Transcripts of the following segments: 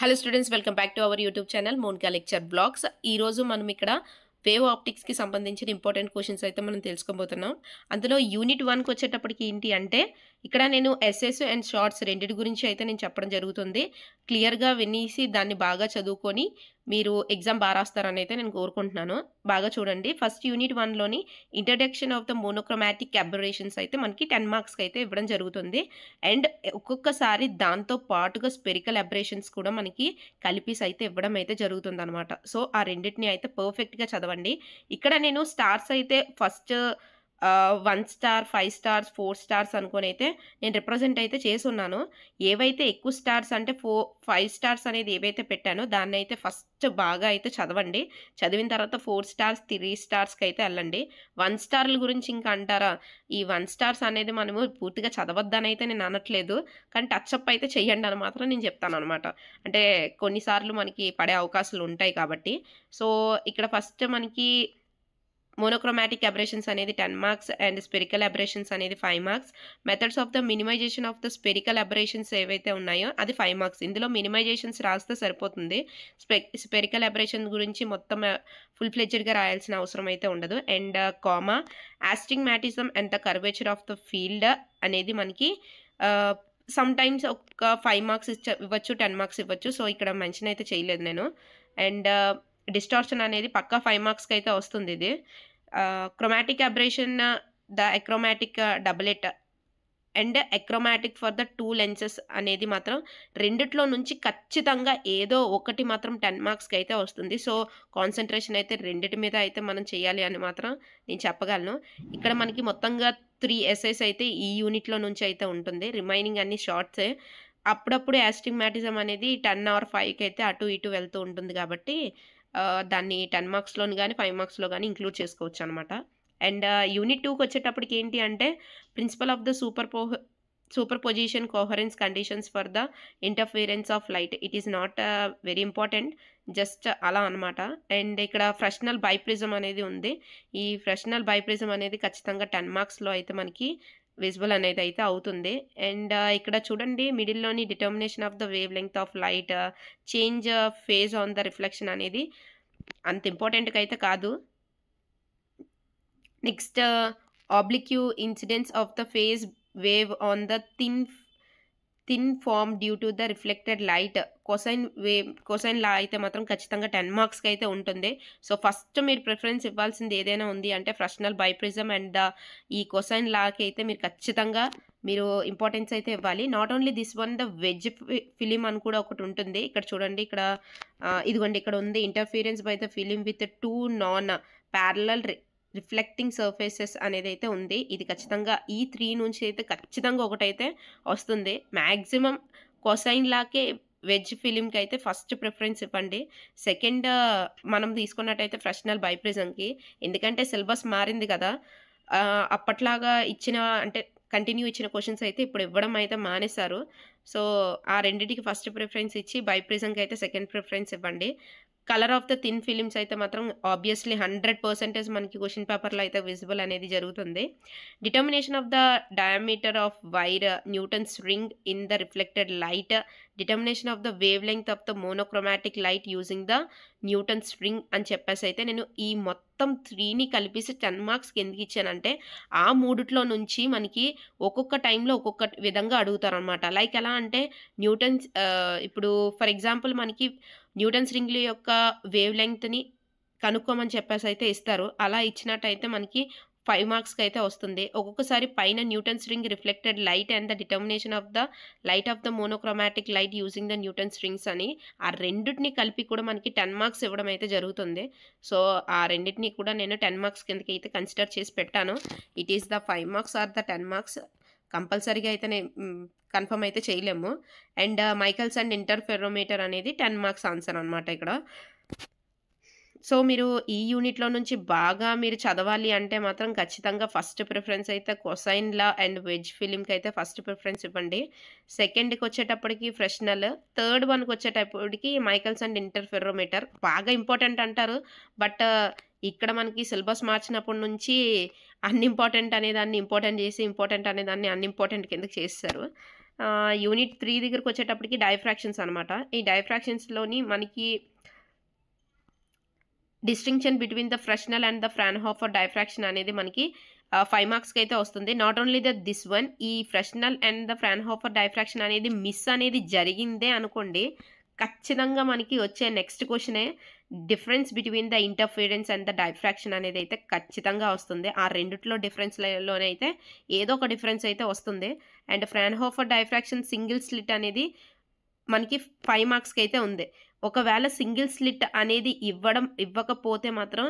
Hello students, welcome back to our YouTube channel Monika lecture blogs. ఈరోజు మనం ఇక్కడ wave ఆప్టిక్స్కి సంబంధించిన ఇంపార్టెంట్ క్వశ్చన్స్ అయితే మనం తెలుసుకోబోతున్నాం. అందులో యూనిట్ 1కి వచ్చేటప్పటికి ఏంటి అంటే ఇక్కడ నేను ఎస్ఎస్ అండ్ షార్ట్స్ రెండింటి గురించి అయితే నేను చెప్పడం జరుగుతుంది. క్లియర్గా వినేసి దాన్ని బాగా చదువుకొని మీరు ఎగ్జామ్ బాగా రాస్తారని అయితే నేను కోరుకుంటున్నాను. బాగా చూడండి. ఫస్ట్ యూనిట్ 1లోని introduction of the monochromatic aberrations అయితే మనకి 10 మార్క్స్కి అయితే ఇవ్వడం జరుగుతుంది. అండ్ ఒక్కొక్కసారి దాంతో పాటుగా స్పెరికల్ అబరేషన్స్ కూడా మనకి కలిపేసి అయితే ఇవ్వడం అయితే జరుగుతుంది అనమాట. సో ఆ రెండింటిని అయితే పర్ఫెక్ట్గా చదవండి. ఇక్కడ నేను స్టార్స్ అయితే ఫస్ట్ 1 స్టార్, 5 స్టార్స్, 4 స్టార్స్ అనుకొని అయితే నేను రిప్రజెంట్ అయితే చేసున్నాను. ఏవైతే ఎక్కువ స్టార్స్ అంటే 5 స్టార్స్ అనేది ఏవైతే పెట్టానో దాన్ని అయితే ఫస్ట్ బాగా అయితే చదవండి. చదివిన తర్వాత 4 స్టార్స్, 3 స్టార్స్కి అయితే వెళ్ళండి. 1 స్టార్ల గురించి ఇంకా అంటారా? ఈ 1 స్టార్స్ అనేది మనము పూర్తిగా చదవద్దని అయితే నేను అనట్లేదు, కానీ టచ్అప్ అయితే చెయ్యండి అని మాత్రం నేను చెప్తాను అనమాట. అంటే కొన్నిసార్లు మనకి పడే అవకాశాలు ఉంటాయి కాబట్టి. సో ఇక్కడ ఫస్ట్ మనకి మోనోక్రోమాటిక్ అబరేషన్స్ అనేది 10 మార్క్స్ అండ్ స్పెరికల్ అబరేషన్స్ అనేది 5 marks. Methods of the minimisation of the spherical aberrations ఏవైతే ఉన్నాయో అది 5 మార్క్స్. ఇందులో మినిమైజేషన్స్ రాస్తే సరిపోతుంది. స్పెరికల్ అబరేషన్ గురించి మొత్తం ఫుల్ ఫ్లెడ్జెడ్గా రాయాల్సిన అవసరం అయితే ఉండదు. And comma astigmatism and the curvature of the field అనేది మనకి సమ్ టైమ్స్ ఒక 5 మార్క్స్ ఇవ్వచ్చు, 10 మార్క్స్ ఇవ్వచ్చు. సో ఇక్కడ మెన్షన్ అయితే చేయలేదు నేను. అండ్ డిస్టార్షన్ అనేది పక్కా 5 మార్క్స్కి అయితే వస్తుంది. ఇది chromatic aberration, the achromatic doublet and achromatic for the 2 lenses అనేది మాత్రం రెండిట్లో నుంచి ఖచ్చితంగా ఏదో ఒకటి మాత్రం 10 మార్క్స్కి అయితే వస్తుంది. సో కాన్సన్ట్రేషన్ అయితే రెండిటి మీద అయితే మనం చేయాలి అని మాత్రం నేను చెప్పగలను. ఇక్కడ మనకి మొత్తంగా 3 ఎస్ఐస్ అయితే ఈ యూనిట్లో నుంచి అయితే ఉంటుంది. రిమైనింగ్ అన్ని షార్ట్సే. అప్పుడప్పుడు యాస్టిగ్మాటిజం అనేది 10 or 5కి అయితే అటు ఇటు వెళ్తూ ఉంటుంది కాబట్టి దాన్ని 10 మార్క్స్లోని కానీ 5 మార్క్స్లో కానీ ఇంక్లూడ్ చేసుకోవచ్చు అనమాట. అండ్ యూనిట్ 2కి వచ్చేటప్పటికి ఏంటి అంటే principle of the superposition coherence conditions for the interference of light. It is not very important, just అలా అనమాట. అండ్ ఇక్కడ ఫ్రెషనల్ బైప్రిజం అనేది ఉంది. ఈ ఫ్రెషనల్ బైప్రిజం అనేది ఖచ్చితంగా 10 మార్క్స్లో అయితే మనకి విజిబుల్ అనేది అయితే అవుతుంది. అండ్ ఇక్కడ చూడండి మిడిల్లోని determination of the wavelength of light, change phase on the reflection అనేది అంత ఇంపార్టెంట్గా అయితే కాదు. Next oblique incidence of the phase wave on the thin form due to the reflected light. Cosine law అయితే మాత్రం ఖచ్చితంగా 10 మార్క్స్కి అయితే ఉంటుంది. సో ఫస్ట్ మీరు ప్రిఫరెన్స్ ఇవ్వాల్సింది ఏదైనా ఉంది అంటే ఫ్రెషనల్ బైప్రిజం అండ్ ఈ కొసైన్ లాకి అయితే మీరు ఖచ్చితంగా ఇంపార్టెన్స్ అయితే ఇవ్వాలి. Not only this one, the veg film అని కూడా ఒకటి ఉంటుంది. ఇక్కడ చూడండి, ఇక్కడ ఇదిగోండి ఇక్కడ ఉంది. Interference by the film with 2 non parallel reflecting surfaces అనేది అయితే ఉంది. ఇది ఖచ్చితంగా ఈ 3 నుంచి అయితే ఖచ్చితంగా ఒకటైతే వస్తుంది. మ్యాక్సిమం కొసైన్ లాకే వెజ్ ఫిలింకి అయితే ఫస్ట్ ప్రిఫరెన్స్ ఇవ్వండి. సెకండ్ మనం తీసుకున్నట్టయితే ఫ్రెషనల్ బైప్రిజంకి, ఎందుకంటే సిలబస్ మారింది కదా. అప్పట్లాగా కంటిన్యూ ఇచ్చిన క్వశ్చన్స్ అయితే ఇప్పుడు ఇవ్వడం అయితే మానేశారు. సో ఆ రెండింటికి ఫస్ట్ ప్రిఫరెన్స్ ఇచ్చి బైప్రిజంకి అయితే సెకండ్ ప్రిఫరెన్స్ ఇవ్వండి. Colour of the thin films అయితే మాత్రం ఆబ్వియస్లీ 100% మనకి క్వశ్చన్ పేపర్లో అయితే విజిబుల్ అనేది జరుగుతుంది. Determination of the diameter of wire, Newton's ring in the reflected light, determination of the wavelength of the monochromatic light using the Newton's ring అని చెప్పేసి అయితే నేను ఈ మొత్తం 3ని కలిపేసి 10 మార్క్స్కి ఎందుకు ఇచ్చానంటే ఆ మూడిట్లో నుంచి మనకి ఒక్కొక్క టైంలో ఒక్కొక్క విధంగా అడుగుతారనమాట. లైక్ ఎలా అంటే న్యూటన్స్, ఇప్పుడు ఫర్ ఎగ్జాంపుల్ మనకి న్యూటన్స్ రింగ్ల యొక్క వేవ్ లెంగ్త్ని కనుక్కోమని చెప్పేసి అయితే ఇస్తారు. అలా ఇచ్చినట్టయితే మనకి 5 మార్క్స్కి అయితే వస్తుంది. ఒక్కొక్కసారి పైన Newton's ring reflected light and the determination of the light of the monochromatic light using the Newton's rings అని ఆ రెండింటిని కలిపి కూడా మనకి 10 మార్క్స్ ఇవ్వడం అయితే జరుగుతుంది. సో ఆ రెండింటిని కూడా నేను 10 మార్క్స్ కిందకి అయితే కన్సిడర్ చేసి పెట్టాను. It is the 5 marks or the 10 marks కంపల్సరీగా అయితే కన్ఫర్మ్ అయితే చేయలేము. అండ్ మైకల్స్ అండ్ ఇంటర్ఫెరోమీటర్ అనేది 10 మార్క్స్ ఆన్సర్ అనమాట ఇక్కడ. సో మీరు ఈ యూనిట్లో నుంచి బాగా మీరు చదవాలి అంటే మాత్రం ఖచ్చితంగా ఫస్ట్ ప్రిఫరెన్స్ అయితే కొసైన్ లా అండ్ వెజ్ ఫిలింకి అయితే ఫస్ట్ ప్రిఫరెన్స్ ఇవ్వండి. సెకండ్కి వచ్చేటప్పటికి ఫ్రెషనల్, థర్డ్ వన్కి వచ్చేటప్పటికి మైకల్స్ అండ్ ఇంటర్ఫెరోమీటర్ బాగా ఇంపార్టెంట్ అంటారు. బట్ ఇక్కడ మనకి సిలబస్ మార్చినప్పటి నుంచి అన్ఇంపార్టెంట్ అనేదాన్ని ఇంపార్టెంట్ చేసి ఇంపార్టెంట్ అనేదాన్ని అన్ఇంపార్టెంట్ కిందకి చేస్తారు. యూనిట్ 3 దగ్గరికి వచ్చేటప్పటికి డైఫ్రాక్షన్స్ అనమాట. ఈ డైఫ్రాక్షన్స్‌లోని మనకి distinction between the Fresnel and the Fraunhofer diffraction అనేది మనకి 5 మార్క్స్‌కి అయితే వస్తుంది. నాట్ ఓన్లీ దిస్ వన్, ఈ Fresnel and the Fraunhofer diffraction అనేది మిస్ అనేది జరిగిందే అనుకోండి, ఖచ్చితంగా మనకి వచ్చే నెక్స్ట్ క్వెషనే difference between the interference and the diffraction అనేది అయితే ఖచ్చితంగా వస్తుంది. ఆ రెండిట్లో డిఫరెన్స్‌లోనే అయితే ఏదో ఒక డిఫరెన్స్ అయితే వస్తుంది. అండ్ ఫ్రాన్‌హాఫర్ డైఫ్రాక్షన్ సింగిల్ స్లిట్ అనేది మనకి 5 మార్క్స్‌కి అయితే ఉంది. ఒకవేళ సింగిల్ స్లిట్ అనేది ఇవ్వకపోతే మాత్రం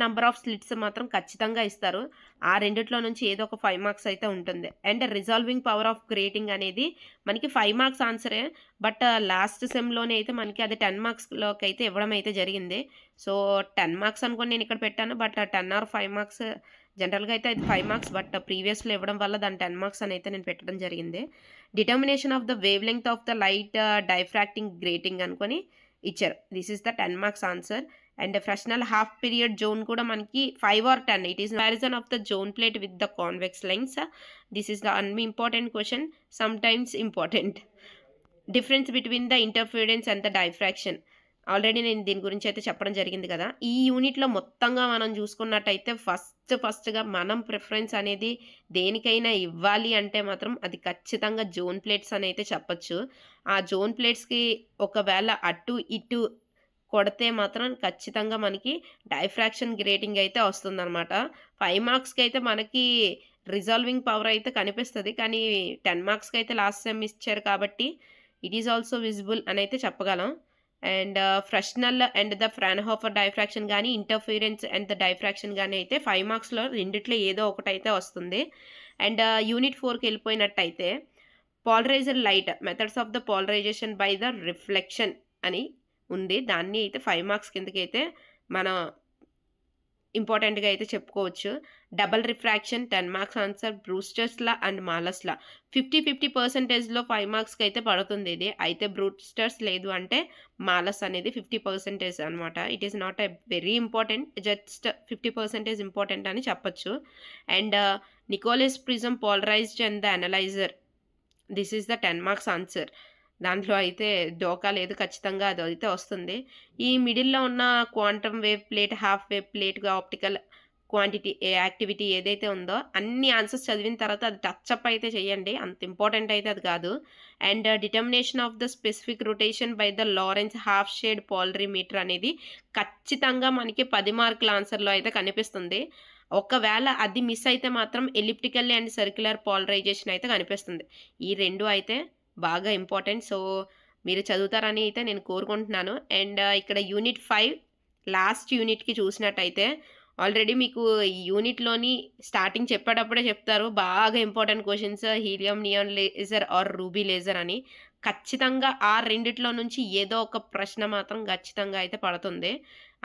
నంబర్ ఆఫ్ స్లిట్స్ మాత్రం ఖచ్చితంగా ఇస్తారు. ఆ రెండిట్లో నుంచి ఏదో ఒక 5 మార్క్స్ అయితే ఉంటుంది. And resolving power of grating అనేది మనకి 5 మార్క్స్ ఆన్సరే. బట్ లాస్ట్ సెమ్‌లోనే అయితే మనకి అది 10 మార్క్స్‌లోకి అయితే ఇవ్వడం అయితే జరిగింది. సో 10 మార్క్స్ అనుకోని నేను ఇక్కడ పెట్టాను. బట్ 10 ఆర్ 5 మార్క్స్ జనరల్‌గా అయితే అది 5 మార్క్స్. బట్ ప్రీవియస్‌లో ఇవ్వడం వల్ల దాన్ని 10 మార్క్స్ అని అయితే నేను పెట్టడం జరిగింది. Determination of the wavelength of the light diffracting grating అనుకొని ఇచ్చారు. This is the 10 marks answer. And Fresnel half period zone కూడా మనకి 5 or 10. It is comparison of the zone plate with the convex lens. This is the unimportant question, sometimes important. Difference between the interference and the diffraction already నేను దీని గురించి అయితే చెప్పడం జరిగింది కదా. ఈ యూనిట్లో మొత్తంగా మనం చూసుకున్నట్టయితే ఫస్ట్గా మనం ప్రిఫరెన్స్ అనేది దేనికైనా ఇవ్వాలి అంటే మాత్రం అది ఖచ్చితంగా జోన్ ప్లేట్స్ అని అయితే చెప్పచ్చు. ఆ జోన్ ప్లేట్స్కి ఒకవేళ అటు ఇటు కొడితే మాత్రం ఖచ్చితంగా మనకి డైఫ్రాక్షన్ గ్రేటింగ్ అయితే వస్తుందన్నమాట. 5 మార్క్స్కి అయితే మనకి రిజాల్వింగ్ పవర్ అయితే కనిపిస్తుంది. కానీ 10 మార్క్స్కి అయితే లాస్ట్ సెమ్ ఇచ్చారు కాబట్టి ఇట్ ఈస్ ఆల్సో విజిబుల్ అని అయితే చెప్పగలం. And Fresnel and the Fraunhofer diffraction కానీ ఇంటర్ఫిరెన్స్ అండ్ ద డైఫ్రాక్షన్ కానీ అయితే 5 మార్క్స్‌లో రెండిట్లో ఏదో ఒకటైతే వస్తుంది. అండ్ యూనిట్ 4కి వెళ్ళిపోయినట్టయితే polariser light methods of the polarisation by the reflection అని ఉంది. దాన్ని అయితే 5 మార్క్స్ కిందకి అయితే మనం ఇంపార్టెంట్గా అయితే చెప్పుకోవచ్చు. Double refraction 10 marks answer. Brewster's law and Malus law 50-50% 5 మార్క్స్కి అయితే పడుతుంది ఇది. అయితే బ్రూస్టర్స్ లేదు అంటే మాలస్ అనేది 50% అనమాట. It is not a very important, just 50% important అని చెప్పచ్చు. And Nicol's prism polarised and the analyser, this is the 10 marks answer. దాంట్లో అయితే డోకా లేదు, ఖచ్చితంగా అది అయితే వస్తుంది. ఈ మిడిల్లో ఉన్న quantum wave plate, half wave ప్లేట్గా ఆప్టికల్ క్వాంటిటీ యాక్టివిటీ ఏదైతే ఉందో అన్ని ఆన్సర్స్ చదివిన తర్వాత అది టచ్అప్ అయితే చేయండి, అంత ఇంపార్టెంట్ అయితే అది కాదు. And determination of the specific rotation by the Lawrence half shade polarimeter అనేది ఖచ్చితంగా మనకి 10 మార్కుల ఆన్సర్లో అయితే కనిపిస్తుంది. ఒకవేళ అది మిస్ అయితే మాత్రం ఎలిప్టికల్ అండ్ సర్క్యులర్ పోలరైజేషన్ అయితే కనిపిస్తుంది. ఈ రెండు అయితే బాగా ఇంపార్టెంట్. సో మీరు చదువుతారని అయితే నేను కోరుకుంటున్నాను. అండ్ ఇక్కడ యూనిట్ 5 లాస్ట్ యూనిట్కి చూసినట్టయితే ఆల్రెడీ మీకు యూనిట్లోని స్టార్టింగ్ చెప్పేటప్పుడే చెప్తారు బాగా important questions, helium neon laser or ruby laser అని. ఖచ్చితంగా ఆ రెండిట్లో నుంచి ఏదో ఒక ప్రశ్న మాత్రం ఖచ్చితంగా అయితే పడుతుంది.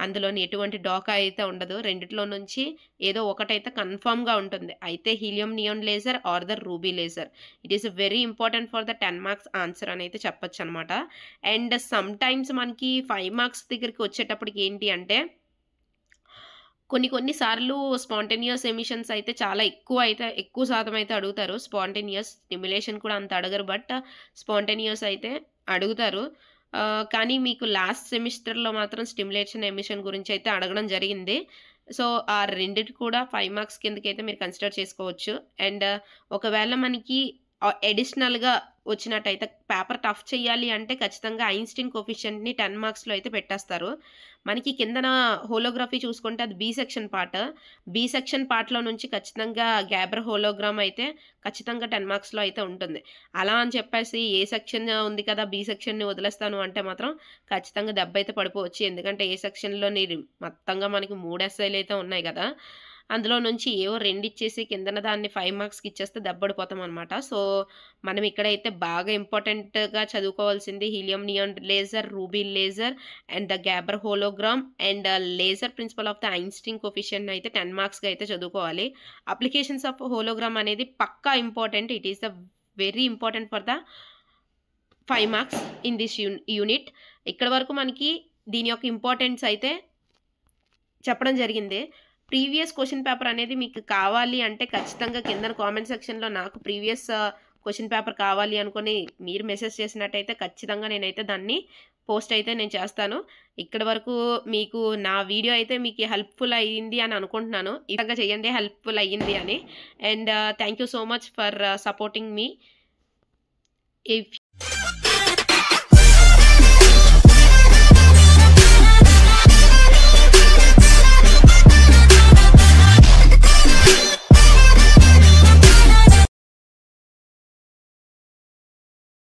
అందులోని ఎటువంటి డోకా అయితే ఉండదు. రెండిట్లో నుంచి ఏదో ఒకటైతే కన్ఫామ్గా ఉంటుంది. అయితే helium neon laser or the ruby laser, it is very important for the 10 marks answer అని అయితే చెప్పచ్చు అనమాట. అండ్ సమ్ టైమ్స్ మనకి 5 మార్క్స్ దగ్గరికి వచ్చేటప్పటికి ఏంటి అంటే కొన్ని సార్లు స్పాంటేనియస్ ఎమిషన్స్ అయితే చాలా ఎక్కువ శాతం అయితే అడుగుతారు. స్పాంటేనియస్ స్టిమ్యులేషన్ కూడా అంత అడగరు, బట్ స్పాంటేనియస్ అయితే అడుగుతారు. కానీ మీకు లాస్ట్ సెమిస్టర్లో మాత్రం స్టిమ్యులేషన్ ఎమిషన్ గురించి అయితే అడగడం జరిగింది. సో ఆ రెండిటి కూడా 5 మార్క్స్ కిందకైతే మీరు కన్సిడర్ చేసుకోవచ్చు. అండ్ ఒకవేళ మనకి అడిషనల్గా వచ్చినట్టయితే పేపర్ టఫ్ చేయాలి అంటే ఖచ్చితంగా ఐన్స్టీన్ కోఫిషియంట్ని 10 మార్క్స్లో అయితే పెట్టేస్తారు. మనకి కిందన హోలోగ్రఫీ చూసుకుంటే అది బి సెక్షన్ పార్ట్లో నుంచి ఖచ్చితంగా గ్యాబ్ర హోలోగ్రామ్ అయితే ఖచ్చితంగా 10 మార్క్స్లో అయితే ఉంటుంది. అలా అని చెప్పేసి ఏ సెక్షన్ ఉంది కదా బి సెక్షన్ని వదిలేస్తాను అంటే మాత్రం ఖచ్చితంగా దెబ్బ అయితే పడిపోవచ్చు. ఎందుకంటే ఏ సెక్షన్లో మొత్తంగా మనకి 3 ఎస్ఐలు అయితే ఉన్నాయి కదా, అందులో నుంచి ఏవో 2 ఇచ్చేసి కిందన దాన్ని 5 మార్క్స్కి ఇచ్చేస్తే దెబ్బడిపోతాం అనమాట. సో మనం ఇక్కడైతే బాగా ఇంపార్టెంట్గా చదువుకోవాల్సింది helium neon laser, ruby laser and the Gabor hologram and laser principle of the Einstein coefficient అయితే 10 మార్క్స్గా అయితే చదువుకోవాలి. అప్లికేషన్స్ ఆఫ్ హోలోగ్రామ్ అనేది పక్కా important. It is the very important for the 5 marks in this unit. ఇక్కడ వరకు మనకి దీని యొక్క ఇంపార్టెన్స్ అయితే చెప్పడం జరిగింది. ప్రీవియస్ క్వశ్చన్ పేపర్ అనేది మీకు కావాలి అంటే ఖచ్చితంగా కింద కామెంట్ సెక్షన్లో నాకు ప్రీవియస్ క్వెషన్ పేపర్ కావాలి అనుకుని మీరు మెసేజ్ చేసినట్టయితే ఖచ్చితంగా నేనైతే దాన్ని పోస్ట్ అయితే నేను చేస్తాను. ఇక్కడి వరకు మీకు నా వీడియో అయితే మీకు హెల్ప్‌ఫుల్ అయ్యింది అని అనుకుంటున్నాను. ఈ విధంగా చేయండి హెల్ప్‌ఫుల్ అయ్యింది అని. And thank you so much for supporting me. If